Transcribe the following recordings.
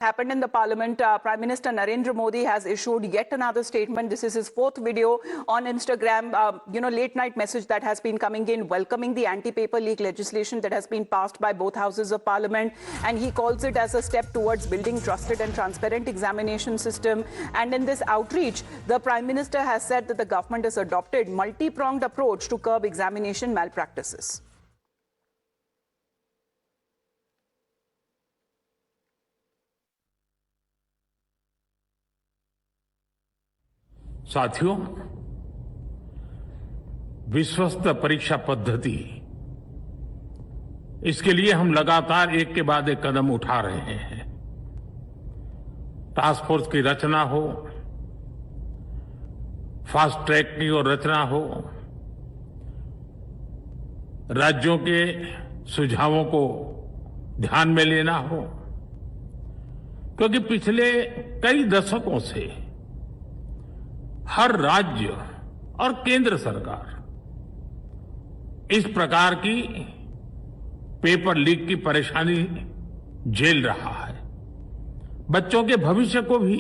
happened in the parliament. Prime Minister Narendra Modi has issued yet another statement. This is his fourth video on Instagram. Late night message that has been coming in, welcoming the anti-paper leak legislation that has been passed by both houses of parliament. And he calls it as a step towards building trusted and transparent examination system. And in this outreach, the Prime Minister has said that the government has adopted multi-pronged approach to curb examination malpractices. साथियों, विश्वस्त परीक्षा पद्धति, इसके लिए हम लगातार एक के बाद एक कदम उठा रहे हैं। टास्क फोर्स की रचना हो, फास्ट ट्रैक की और रचना हो, राज्यों के सुझावों को ध्यान में लेना हो, क्योंकि पिछले कई दशकों से हर राज्य और केंद्र सरकार इस प्रकार की पेपर लीक की परेशानी झेल रहा है। बच्चों के भविष्य को भी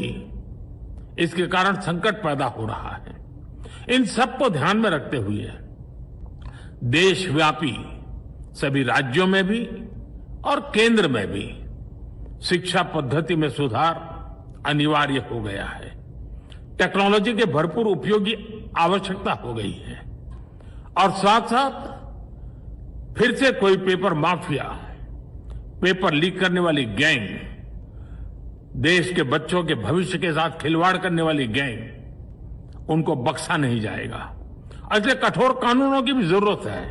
इसके कारण संकट पैदा हो रहा है। इन सबको ध्यान में रखते हुए देशव्यापी सभी राज्यों में भी और केंद्र में भी शिक्षा पद्धति में सुधार अनिवार्य हो गया है। टेक्नोलॉजी के भरपूर उपयोग की आवश्यकता हो गई है और साथ साथ फिर से कोई पेपर माफिया, पेपर लीक करने वाली गैंग, देश के बच्चों के भविष्य के साथ खिलवाड़ करने वाली गैंग, उनको बख्शा नहीं जाएगा। इसलिए कठोर कानूनों की भी जरूरत है।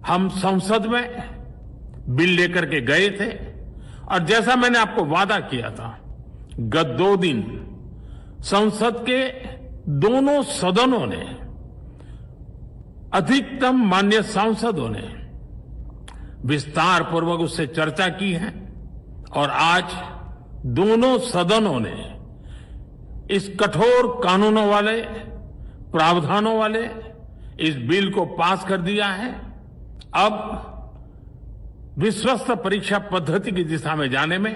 हम संसद में बिल लेकर के गए थे और जैसा मैंने आपको वादा किया था, गत 2 दिन संसद के दोनों सदनों ने, अधिकतम माननीय सांसदों ने विस्तार पूर्वक उससे चर्चा की है और आज दोनों सदनों ने इस कठोर कानूनों वाले, प्रावधानों वाले इस बिल को पास कर दिया है। अब विश्वस्त परीक्षा पद्धति की दिशा में जाने में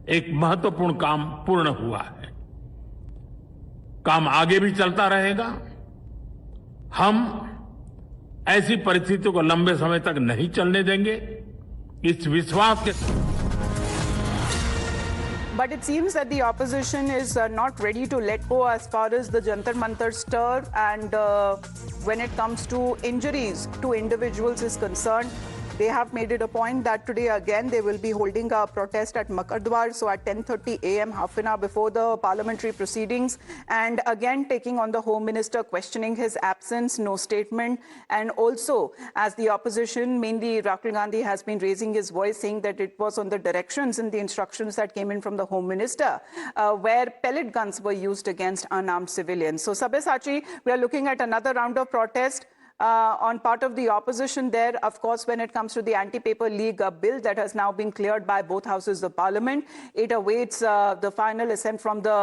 एक महत्वपूर्ण काम पूर्ण हुआ है। काम आगे भी चलता रहेगा। हम ऐसी परिस्थितियों को लंबे समय तक नहीं चलने देंगे। इस विश्वास के But it seems that the opposition is not ready to let go as far as the Jantar Mantar stir and when it comes to injuries to individuals is concerned. They have made it a point that today again they will be holding a protest at Makardwar, so at 10:30 a.m., half an hour before the parliamentary proceedings, and again taking on the Home Minister, questioning his absence, no statement, and also as the opposition, mainly Rahul Gandhi, has been raising his voice saying that it was on the directions and the instructions that came in from the Home Minister where pellet guns were used against unarmed civilians. So Sabyasachi, we are looking at another round of protest on part of the opposition there. Of course, when it comes to the anti-paper leak bill that has now been cleared by both houses of parliament, it awaits the final assent from the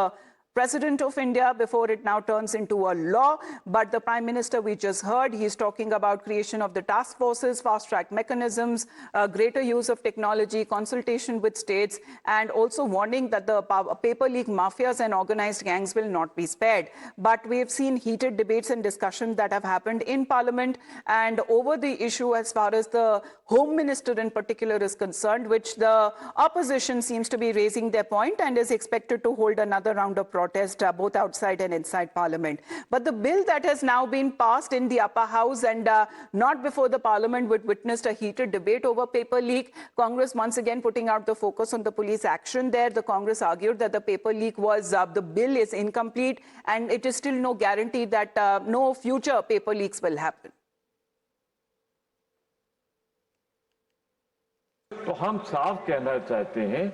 President of India before it now turns into a law. But the Prime Minister, we just heard, he's talking about creation of the task forces, fast-track mechanisms, greater use of technology, consultation with states, and also warning that the paper leak mafias and organized gangs will not be spared. But we have seen heated debates and discussions that have happened in Parliament and over the issue as far as the Home Minister in particular is concerned, which the opposition seems to be raising their point and is expected to hold another round of protest both outside and inside Parliament. But the bill that has now been passed in the upper house and not before the Parliament witnessed a heated debate over paper leak. Congress once again putting out the focus on the police action there. The Congress argued that the paper leak was, the bill is incomplete and it is still no guarantee that no future paper leaks will happen. तो हम साफ कहना चाहते हैं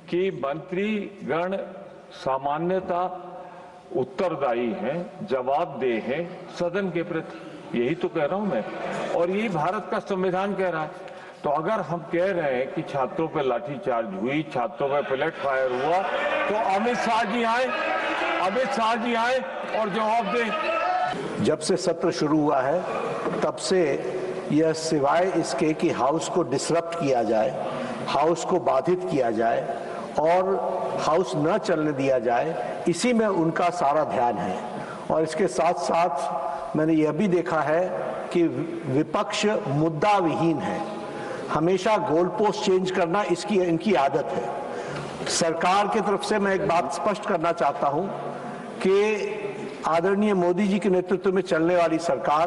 कि मंत्रीगण सामान्यता उत्तरदायी हैं, जवाबदेह हैं सदन के प्रति। यही तो कह रहा हूं मैं और यही भारत का संविधान कह रहा है। तो अगर हम कह रहे हैं कि छात्रों पर लाठीचार्ज हुई, छात्रों पर पैलेट फायर हुआ, तो अमित शाह जी आए और जवाब दें। जब से सत्र शुरू हुआ है तब से यह सिवाय इसके कि हाउस को डिसरप्ट किया जाए, हाउस को बाधित किया जाए और हाउस न चलने दिया जाए, इसी में उनका सारा ध्यान है। और इसके साथ साथ मैंने यह भी देखा है कि विपक्ष मुद्दा विहीन है, हमेशा गोल पोस्ट चेंज करना इनकी आदत है। सरकार की तरफ से मैं एक बात स्पष्ट करना चाहता हूं कि आदरणीय मोदी जी के नेतृत्व में चलने वाली सरकार